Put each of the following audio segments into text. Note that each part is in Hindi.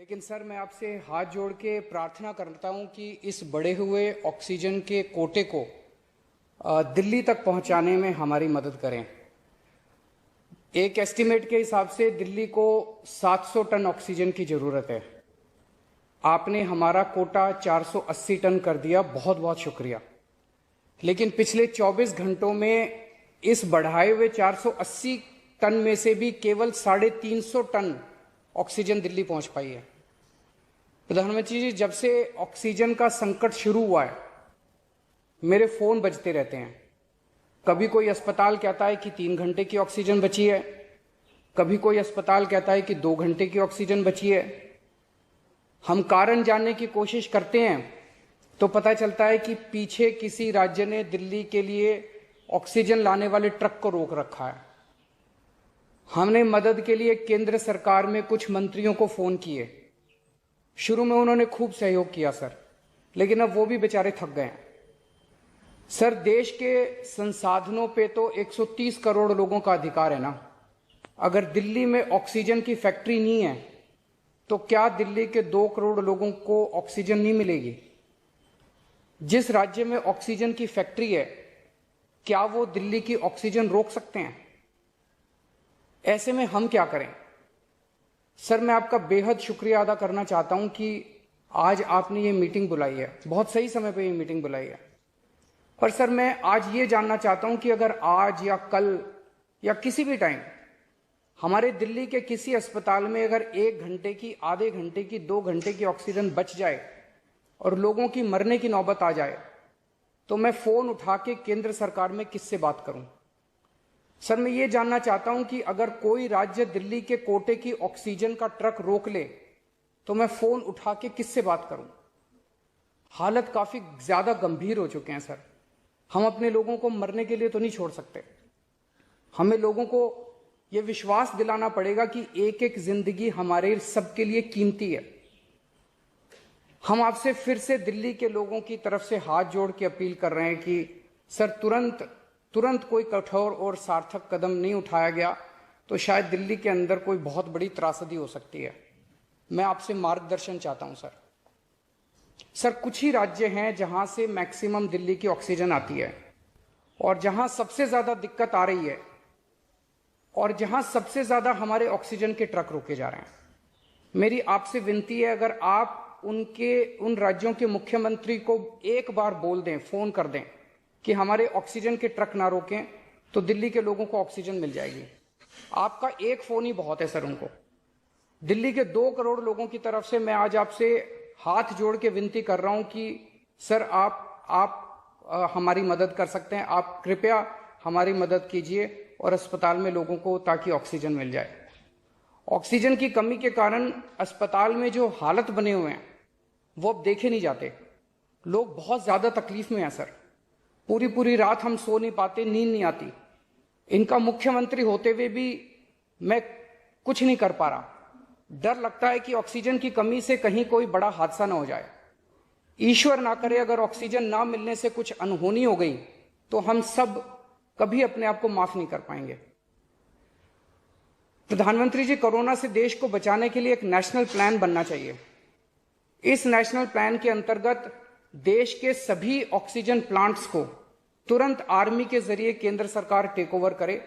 लेकिन सर मैं आपसे हाथ जोड़ के प्रार्थना करता हूं कि इस बढ़े हुए ऑक्सीजन के कोटे को दिल्ली तक पहुंचाने में हमारी मदद करें। एक एस्टीमेट के हिसाब से दिल्ली को 700 टन ऑक्सीजन की जरूरत है। आपने हमारा कोटा 480 टन कर दिया, बहुत बहुत शुक्रिया। लेकिन पिछले 24 घंटों में इस बढ़ाए हुए 480 टन में से भी केवल 350 टन ऑक्सीजन दिल्ली पहुंच पाई है। प्रधानमंत्री जी, जब से ऑक्सीजन का संकट शुरू हुआ है मेरे फोन बजते रहते हैं। कभी कोई अस्पताल कहता है कि 3 घंटे की ऑक्सीजन बची है, कभी कोई अस्पताल कहता है कि 2 घंटे की ऑक्सीजन बची है। हम कारण जानने की कोशिश करते हैं तो पता चलता है कि पीछे किसी राज्य ने दिल्ली के लिए ऑक्सीजन लाने वाले ट्रक को रोक रखा है। हमने मदद के लिए केंद्र सरकार में कुछ मंत्रियों को फोन किए। शुरू में उन्होंने खूब सहयोग किया सर, लेकिन अब वो भी बेचारे थक गए हैं। सर, देश के संसाधनों पे तो 130 करोड़ लोगों का अधिकार है ना। अगर दिल्ली में ऑक्सीजन की फैक्ट्री नहीं है तो क्या दिल्ली के 2 करोड़ लोगों को ऑक्सीजन नहीं मिलेगी? जिस राज्य में ऑक्सीजन की फैक्ट्री है, क्या वो दिल्ली की ऑक्सीजन रोक सकते हैं? ऐसे में हम क्या करें? सर, मैं आपका बेहद शुक्रिया अदा करना चाहता हूं कि आज आपने ये मीटिंग बुलाई है, बहुत सही समय पे ये मीटिंग बुलाई है। पर सर, मैं आज ये जानना चाहता हूं कि अगर आज या कल या किसी भी टाइम हमारे दिल्ली के किसी अस्पताल में अगर 1 घंटे की, आधे घंटे की, 2 घंटे की ऑक्सीजन बच जाए और लोगों की मरने की नौबत आ जाए तो मैं फोन उठा के केंद्र सरकार में किससे बात करूं? सर, मैं ये जानना चाहता हूं कि अगर कोई राज्य दिल्ली के कोटे की ऑक्सीजन का ट्रक रोक ले तो मैं फोन उठा के किससे बात करूं? हालत काफी ज्यादा गंभीर हो चुके हैं सर। हम अपने लोगों को मरने के लिए तो नहीं छोड़ सकते। हमें लोगों को यह विश्वास दिलाना पड़ेगा कि एक एक जिंदगी हमारे सबके लिए कीमती है। हम आपसे फिर से दिल्ली के लोगों की तरफ से हाथ जोड़ के अपील कर रहे हैं कि सर, तुरंत कोई कठोर और सार्थक कदम नहीं उठाया गया तो शायद दिल्ली के अंदर कोई बहुत बड़ी त्रासदी हो सकती है। मैं आपसे मार्गदर्शन चाहता हूं सर। सर, कुछ ही राज्य हैं जहां से मैक्सिमम दिल्ली की ऑक्सीजन आती है और जहां सबसे ज्यादा दिक्कत आ रही है और जहां सबसे ज्यादा हमारे ऑक्सीजन के ट्रक रोके जा रहे हैं। मेरी आपसे विनती है, अगर आप उन राज्यों के मुख्यमंत्री को एक बार बोल दें, फोन कर दें कि हमारे ऑक्सीजन के ट्रक ना रोकें तो दिल्ली के लोगों को ऑक्सीजन मिल जाएगी। आपका एक फोन ही बहुत है सर उनको। दिल्ली के 2 करोड़ लोगों की तरफ से मैं आज आपसे हाथ जोड़ के विनती कर रहा हूं कि सर, आप हमारी मदद कर सकते हैं। आप कृपया हमारी मदद कीजिए और अस्पताल में लोगों को ताकि ऑक्सीजन मिल जाए। ऑक्सीजन की कमी के कारण अस्पताल में जो हालत बने हुए हैं वो अब देखे नहीं जाते। लोग बहुत ज्यादा तकलीफ में हैं सर। पूरी रात हम सो नहीं पाते, नींद नहीं आती। इनका मुख्यमंत्री होते हुए भी मैं कुछ नहीं कर पा रहा। डर लगता है कि ऑक्सीजन की कमी से कहीं कोई बड़ा हादसा ना हो जाए। ईश्वर ना करे अगर ऑक्सीजन ना मिलने से कुछ अनहोनी हो गई तो हम सब कभी अपने आप को माफ नहीं कर पाएंगे। प्रधानमंत्री जी, कोरोना से देश को बचाने के लिए एक नेशनल प्लान बनना चाहिए। इस नेशनल प्लान के अंतर्गत देश के सभी ऑक्सीजन प्लांट्स को तुरंत आर्मी के जरिए केंद्र सरकार टेक ओवर करे।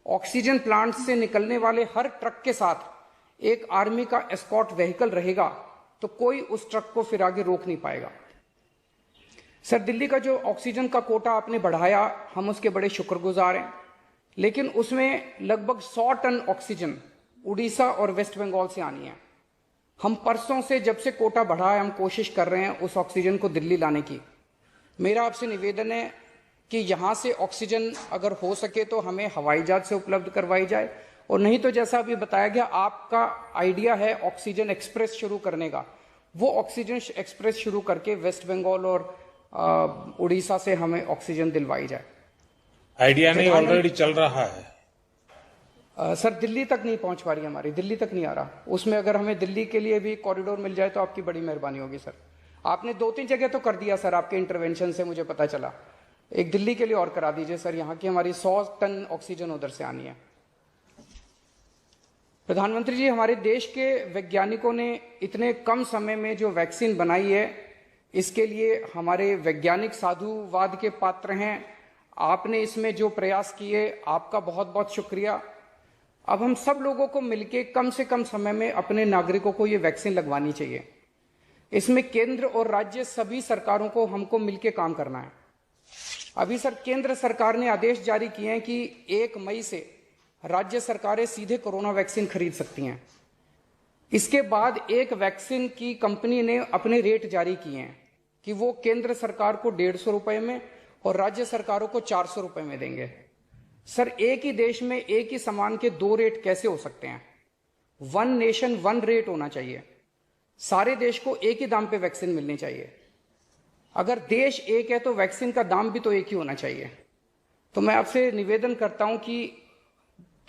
ऑक्सीजन प्लांट से निकलने वाले हर ट्रक के साथ एक आर्मी का एस्कॉर्ट व्हीकल रहेगा तो कोई उस ट्रक को फिर आगे रोक नहीं पाएगा। सर, दिल्ली का जो ऑक्सीजन का कोटा आपने बढ़ाया, हम उसके बड़े शुक्रगुजार हैं, लेकिन उसमें लगभग 100 टन ऑक्सीजन उड़ीसा और वेस्ट बंगाल से आनी है। हम परसों से, जब से कोटा बढ़ा है, हम कोशिश कर रहे हैं उस ऑक्सीजन को दिल्ली लाने की। मेरा आपसे निवेदन है कि यहां से ऑक्सीजन अगर हो सके तो हमें हवाई जहाज से उपलब्ध करवाई जाए, और नहीं तो जैसा अभी बताया गया, आपका आइडिया है ऑक्सीजन एक्सप्रेस शुरू करने का, वो ऑक्सीजन एक्सप्रेस शुरू करके वेस्ट बंगाल और उड़ीसा से हमें ऑक्सीजन दिलवाई जाए। आइडिया नहीं, ऑलरेडी चल रहा है। सर, दिल्ली तक नहीं पहुंच पा रही, हमारी दिल्ली तक नहीं आ रहा। उसमें अगर हमें दिल्ली के लिए भी कॉरिडोर मिल जाए तो आपकी बड़ी मेहरबानी होगी सर। आपने 2-3 जगह तो कर दिया सर, आपके इंटरवेंशन से मुझे पता चला। एक दिल्ली के लिए और करा दीजिए सर, यहाँ की हमारी 100 टन ऑक्सीजन उधर से आनी है। प्रधानमंत्री जी, हमारे देश के वैज्ञानिकों ने इतने कम समय में जो वैक्सीन बनाई है, इसके लिए हमारे वैज्ञानिक साधुवाद के पात्र हैं। आपने इसमें जो प्रयास किए, आपका बहुत बहुत शुक्रिया। अब हम सब लोगों को मिलकर कम से कम समय में अपने नागरिकों को ये वैक्सीन लगवानी चाहिए। इसमें केंद्र और राज्य सभी सरकारों को हमको मिलकर काम करना है। अभी सर, केंद्र सरकार ने आदेश जारी किए हैं कि 1 मई से राज्य सरकारें सीधे कोरोना वैक्सीन खरीद सकती हैं। इसके बाद एक वैक्सीन की कंपनी ने अपने रेट जारी किए हैं कि वो केंद्र सरकार को 150 रुपए में और राज्य सरकारों को 400 रुपए में देंगे। सर, एक ही देश में एक ही सामान के 2 रेट कैसे हो सकते हैं? 1 नेशन 1 रेट होना चाहिए। सारे देश को एक ही दाम पे वैक्सीन मिलनी चाहिए। अगर देश एक है तो वैक्सीन का दाम भी तो एक ही होना चाहिए। तो मैं आपसे निवेदन करता हूं कि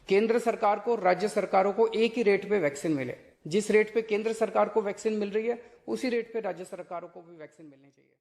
केंद्र सरकार को, राज्य सरकारों को एक ही रेट पे वैक्सीन मिले। जिस रेट पे केंद्र सरकार को वैक्सीन मिल रही है, उसी रेट पे राज्य सरकारों को भी वैक्सीन मिलनी चाहिए।